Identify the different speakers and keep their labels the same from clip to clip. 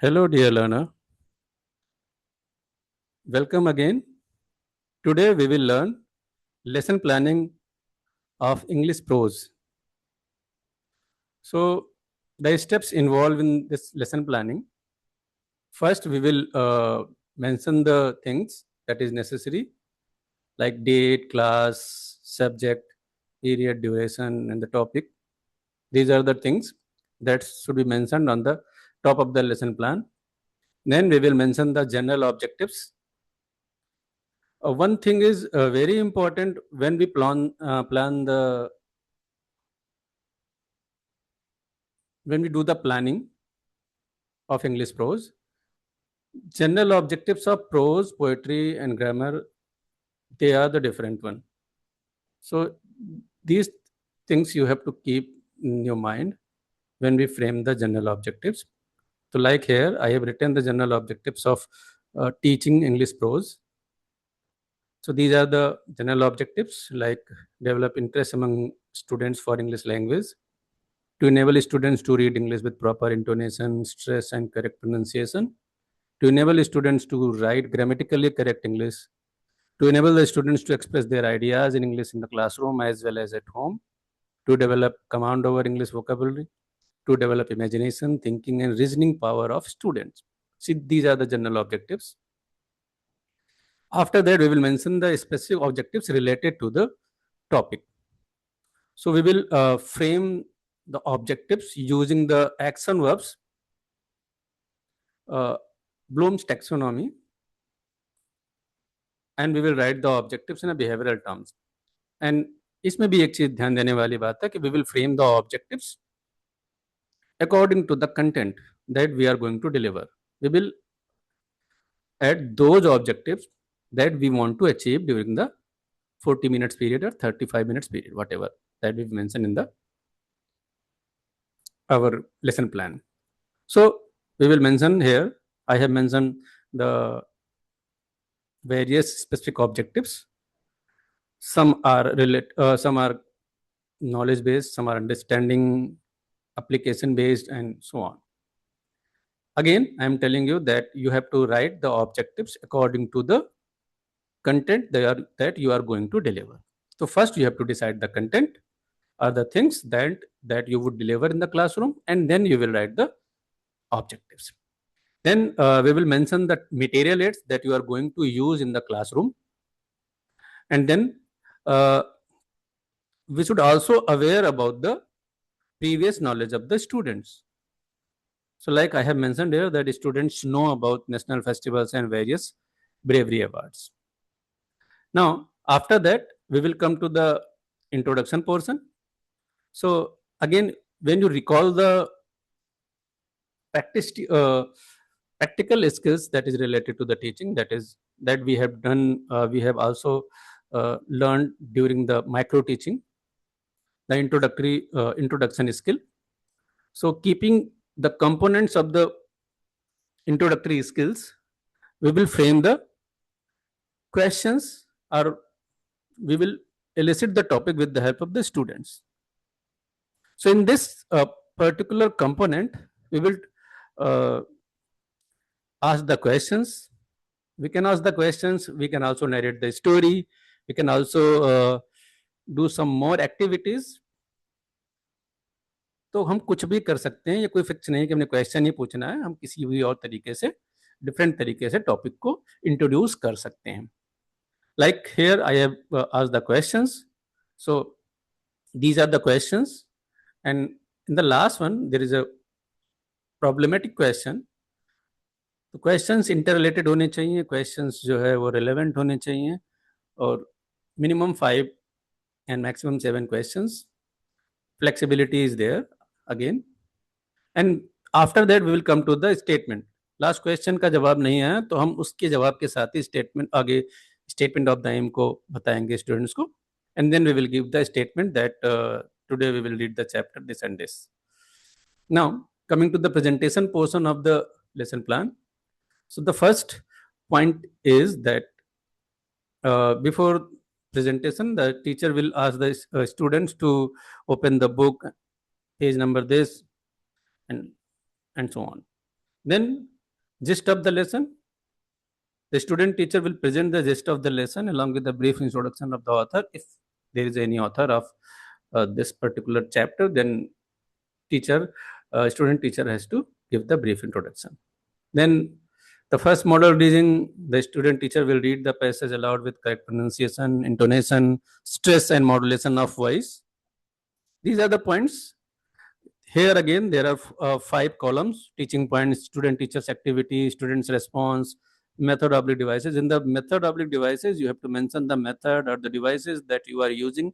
Speaker 1: Hello, dear learner. Welcome again. Today we will learn lesson planning of English prose. So, the steps involved in this lesson planning. First, we will mention the things that is necessary, like date, class, subject, period, duration, and the topic. These are the things that should be mentioned on the top of the lesson plan. Then we will mention the general objectives. One thing is very important when we plan the when we do the planning of English prose. General objectives of prose, poetry, and grammar, they are the different one. So these things you have to keep in your mind when we frame the general objectives. So like here, I have written the general objectives of teaching English prose. So these are the general objectives, like develop interest among students for English language, to enable students to read English with proper intonation, stress, and correct pronunciation, to enable students to write grammatically correct English, to enable the students to express their ideas in English in the classroom as well as at home, to develop command over English vocabulary, to develop imagination, thinking, and reasoning power of students. See, these are the general objectives. After that, we will mention the specific objectives related to the topic. So we will frame the objectives using the action verbs, Bloom's taxonomy, and we will write the objectives in a behavioral terms. And इसमें भी एक चीज ध्यान देने वाली बात है कि we will frame the objectives according to the content that we are going to deliver. We will add those objectives that we want to achieve during the 40 minutes period or 35 minutes period, whatever that we've mentioned in our lesson plan. So we will mention here, I have mentioned the various specific objectives. Some are some are knowledge based, some are understanding, application based, and so on. Again, I am telling you that you have to write the objectives according to the content that you are going to deliver. So first you have to decide the content are the things that you would deliver in the classroom, and then you will write the objectives. Then we will mention the material aids that you are going to use in the classroom, and then we should also aware about the previous knowledge of the students. So like I have mentioned here, that students know about national festivals and various bravery awards. Now, after that, we will come to the introduction portion. So again, when you recall the practical skills that is related to the teaching, that we have done, we have also learned during the micro teaching, the introduction skill. So keeping the components of the introductory skills, we will frame the questions, or we will elicit the topic with the help of the students. So in this particular component, we will ask the questions. We can ask the questions, we can also narrate the story, we can also do some more activities. तो हम कुछ भी कर सकते हैं, ये कोई fix नहीं कि हमने क्वेश्चन ही पूछना है, हम किसी भी और तरीके से, डिफरेंट तरीके से टॉपिक को इंट्रोड्यूस कर सकते हैं. Like here I have asked the questions. So these are the questions, and in the last one there is a problematic question. तो क्वेश्चंस इंटररिलेटेड होने चाहिए, क्वेश्चंस जो है वो रिलेवेंट होने चाहिए, और minimum 5 and maximum 7 questions. Flexibility is there again, and after that we will come to the statement. Last question का जवाब नहीं आया तो हम उसके जवाब के साथ ही स्टेटमेंट ऑफ द एम को बताएंगे स्टूडेंट्स को, and then we will give the statement that today we will read the chapter this and this. Now coming to the presentation portion of the lesson plan. So the first point is that before presentation, the teacher will ask the students to open the book, page number this, and so on. Then Gist of the lesson. The student teacher will present the gist of the lesson along with the brief introduction of the author. If there is any author of this particular chapter, then student teacher has to give the brief introduction. Then the first model reading, the student teacher will read the passage aloud with correct pronunciation, intonation, stress, and modulation of voice. These are the points. Here again, there are 5 columns: teaching points, student teachers activity, students response, method oblique devices. In the method oblique devices, you have to mention the method or the devices that you are using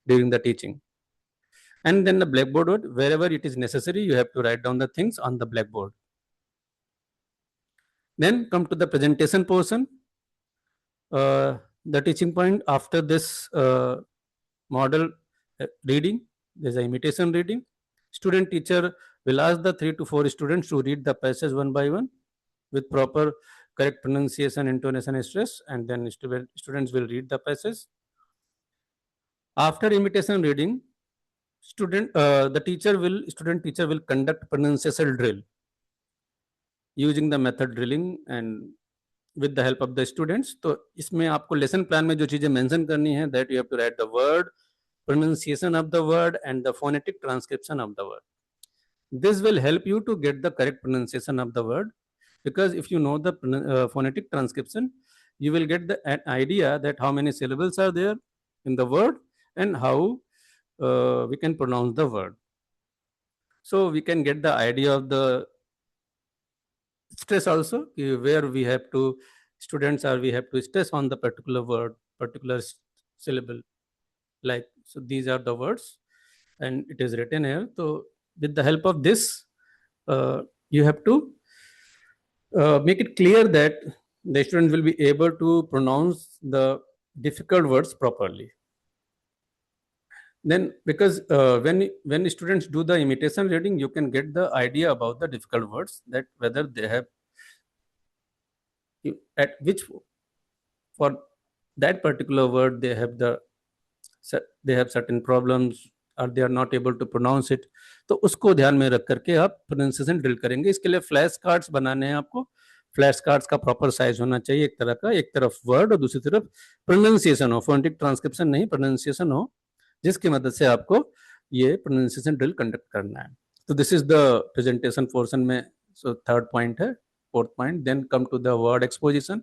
Speaker 1: during the teaching. And then the blackboard, wherever it is necessary, you have to write down the things on the blackboard. Then come to the presentation portion. The teaching point after this model reading, there's an imitation reading. Student teacher will ask the 3 to 4 students to read the passage one by one with proper correct pronunciation, intonation, and stress, and then students will read the passage. After imitation reading, student teacher will conduct pronunciation drill using the method drilling and with the help of the students. तो इसमें आपको lesson plan में जो चीजें mention करनी है, that you have to write the word, pronunciation of the word, and the phonetic transcription of the word. This will help you to get the correct pronunciation of the word, because if you know the phonetic transcription, you will get an idea that how many syllables are there in the word and how we can pronounce the word. So we can get the idea of the stress also, where we have to stress on the particular word, particular syllable. Like, so these are the words and it is written here. So with the help of this, you have to make it clear that the student will be able to pronounce the difficult words properly. Then, because when students do the imitation reading, you can get the idea about the difficult words, that whether they have at which for that particular word they have certain problems or they are not able to pronounce it. तो उसको ध्यान में रख करके आप pronunciation drill करेंगे. इसके लिए फ्लैश कार्ड्स बनाने हैं आपको. फ्लैश कार्ड्स का प्रॉपर साइज होना चाहिए, एक तरह का, एक तरफ वर्ड और दूसरी तरफ प्रोनाउंसिएशन हो, फोनेटिक ट्रांसक्रिप्शन नहीं, प्रोनाउंसिएशन हो, जिसकी मदद से आपको ये प्रोनाउंसिएशन ड्रिल कंडक्ट करना है. तो this is the presentation portion में. सो थर्ड पॉइंट है, fourth point. Then come to the word exposition.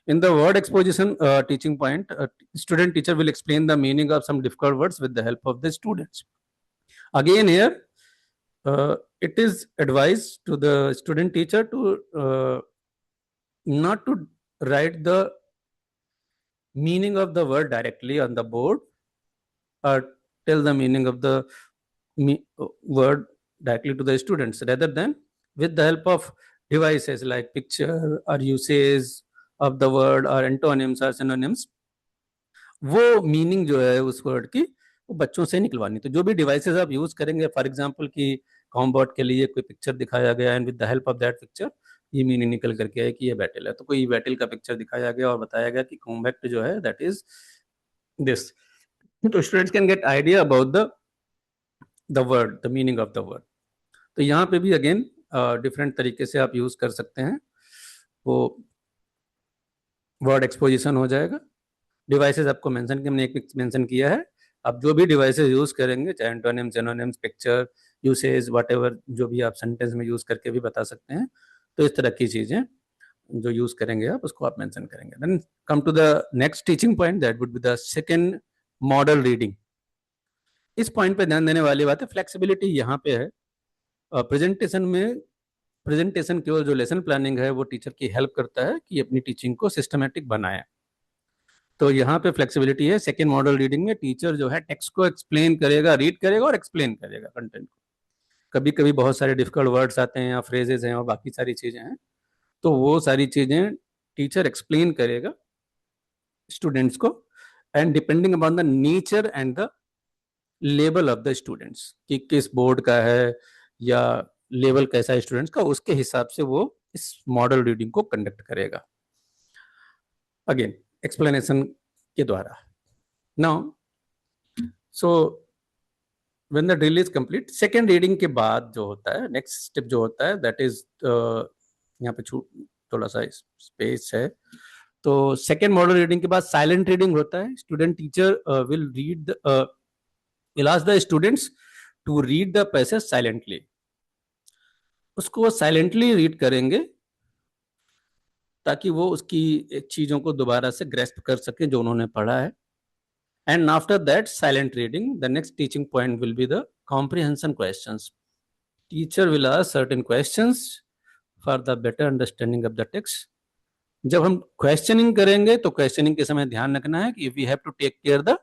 Speaker 1: In the word exposition teaching point, student teacher will explain the meaning of some difficult words with the help of the students. Again here, it is advised to the student teacher to not to write the meaning of the word directly on the board or tell the meaning of the word directly to the students, rather than with the help of devices like picture or usage of the word or antonyms or synonyms, वो meaning जो है उस word की वो बच्चों से निकलवानी. तो जो भी डिवाइसेस आप यूज करेंगे, फॉर एग्जांपल कि कॉम्बॉट के लिए कोई पिक्चर दिखाया गया and with the help of that picture ये मीनिंग निकल करके आए कि ये बैटल है, तो कोई बैटल का पिक्चर दिखाया गया और बताया गया कि कॉम्बैक्ट जो है दैट इज दिस. तो students can get idea about the word, the meaning of the word. तो यहाँ पे भी अगेन डिफरेंट तरीके से आप यूज कर सकते हैं. वो वर्ड एक्सपोजिशन हो जाएगा. डिवाइसेस आपको मेंशन हमने एक मेंशन किया है. आप जो भी डिवाइसेस यूज करेंगे, चाहे antonyms, synonyms, picture, usage, whatever, जो भी आप सेंटेंस में यूज करके भी बता सकते हैं. तो इस तरह की चीजें जो यूज करेंगे आप, उसको आप मेंशन करेंगे. Then come to the next teaching point, that would be the second model reading. इस पॉइंट पे ध्यान देने वाली बात है, फ्लेक्सिबिलिटी यहाँ पे है. प्रेजेंटेशन में प्रेजेंटेशन केवल जो लेसन प्लानिंग है वो टीचर की हेल्प करता है कि अपनी टीचिंग को सिस्टमेटिक बनाए. तो यहाँ पे फ्लेक्सिबिलिटी है. सेकेंड मॉडल रीडिंग में टीचर जो है टेक्स्ट को एक्सप्लेन करेगा, रीड करेगा और एक्सप्लेन करेगा कंटेंट को. कभी कभी बहुत सारे डिफिकल्ट वर्ड्स आते हैं या फ्रेजेस हैं और बाकी सारी चीजें हैं, तो वो सारी चीजें टीचर एक्सप्लेन करेगा स्टूडेंट्स को, and depending upon the nature and the level of the students, कि किस बोर्ड का है या लेवल कैसा है स्टूडेंट्स का, उसके हिसाब से वो इस मॉडल रीडिंग को कंडक्ट करेगा. अगेन एक्सप्लेनेशन के द्वारा. Now so when the drill is complete, second reading के बाद जो होता है, नेक्स्ट स्टेप जो होता है, दैट इज यहाँ पे थोड़ा सा स्पेस है। तो सेकेंड मॉडल रीडिंग के बाद साइलेंट रीडिंग होता है। Student teacher will ask the students to read the passage silently. उसको वो साइलेंटली रीड करेंगे ताकि वो उसकी चीजों को दोबारा से ग्रेस्प कर सके जो उन्होंने पढ़ा है। And after that silent reading, the next teaching point will be the comprehension questions. Teacher will ask certain questions for the better understanding of the text. जब हम क्वेश्चनिंग करेंगे तो क्वेश्चनिंग के समय ध्यान रखना है कि we have to take care the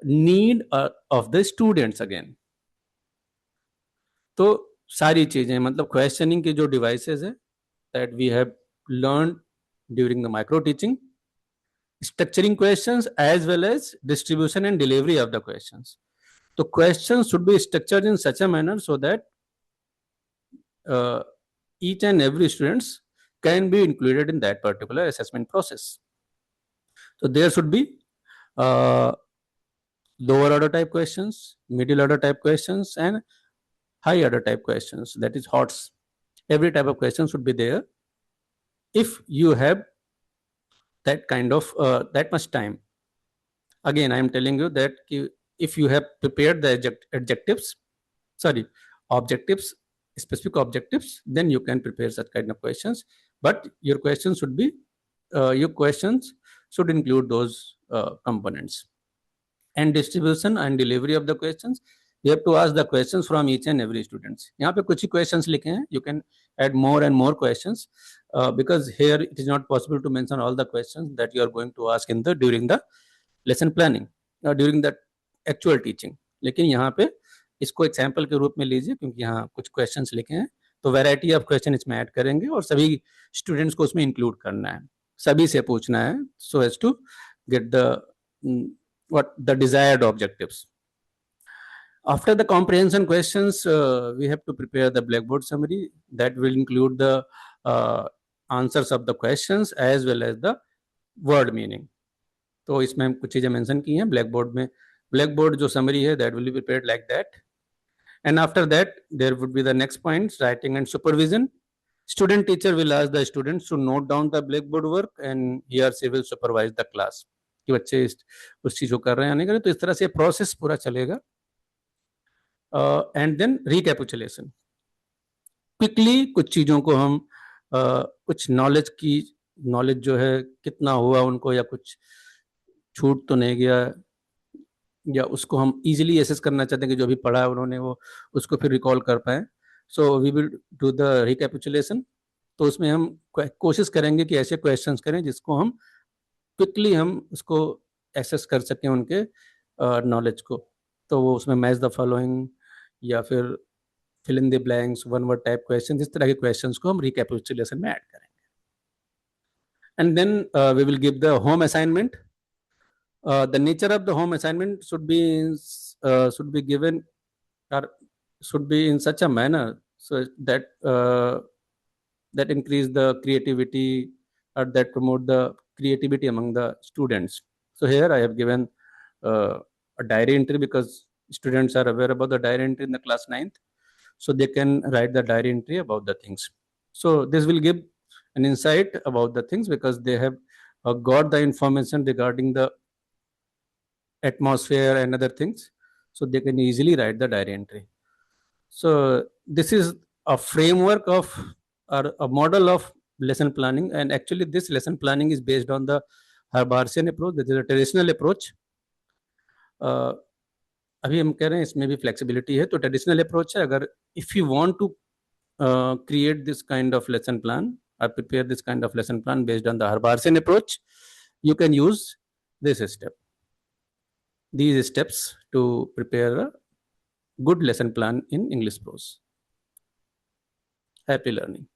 Speaker 1: need of the students again. तो सारी चीजें मतलब क्वेश्चनिंग की जो डिवाइसेस है that we have learn during the micro teaching, structuring questions as well as distribution and delivery of the questions. So questions should be structured in such a manner so that each and every students can be included in that particular assessment process. So there should be lower order type questions, middle order type questions, and high order type questions, that is HOTS. Every type of question should be there if you have that kind of that much time. Again, I am telling you that if you have prepared the objectives, specific objectives, then you can prepare such kind of questions. But your questions should include those components. And distribution and delivery of the questions, you have to ask the questions from each and every students. यहाँ पे कुछ ही questions लिखे हैं. You can add more and more questions because here it is not possible to mention all the questions that you are going to ask during the lesson planning or during the actual teaching. लेकिन यहाँ पे इसको example के रूप में लीजिए क्योंकि यहाँ कुछ क्वेश्चंस लिखे हैं तो वैरायटी ऑफ क्वेश्चन इसमें ऐड करेंगे और सभी स्टूडेंट्स को उसमें इंक्लूड करना है, सभी से पूछना है so as to get the desired objectives. After the comprehension questions, we have to prepare the blackboard summary that will include the answers of the questions as well as the word meaning. तो इसमें हम कुछ चीजें mention की हैं blackboard में. Blackboard जो summary है that will be prepared like that. And after that, there would be the next points, writing and supervision. Student teacher will ask the students to note down the blackboard work and he or she will supervise the class. कि बच्चे उस चीज को कर रहे हैं या नहीं कर रहे. तो इस तरह से प्रोसेस पूरा चलेगा. And then recapitulation. क्विकली कुछ चीजों को हम कुछ नॉलेज जो है कितना हुआ उनको या कुछ छूट तो नहीं गया या उसको हम इजीली एसेस करना चाहते हैं कि जो भी पढ़ा है उन्होंने वो उसको फिर रिकॉल कर पाए. So we will do the recapitulation. तो उसमें हम कोशिश करेंगे कि ऐसे क्वेश्चंस करें जिसको हम क्विकली हम उसको एक्सेस कर सकें उनके नॉलेज को. तो वो उसमें मैच द फॉलोइंग या फिर fill in the blanks, one word type question, इस तरह के क्वेश्चंस को हम रिकैपिचुलेशन में ऐड करेंगे. And then we will give the home assignment. The nature of the home assignment should be given or should be in such a manner so that that increase the creativity or that promote the creativity among the students. So here I have given a diary entry because students are aware about the diary entry in the class 9th, so they can write the diary entry about the things. So this will give an insight about the things because they have got the information regarding the atmosphere and other things, so they can easily write the diary entry. So this is a framework of or a model of lesson planning, and actually this lesson planning is based on the Herbartian approach, that is a traditional approach. अभी हम कह रहे हैं इसमें भी flexibility है, तो traditional approach है. अगर if you want to create this kind of lesson plan or prepare this kind of lesson plan based on the Herbartian approach, you can use these steps to prepare a good lesson plan in English prose. Happy learning.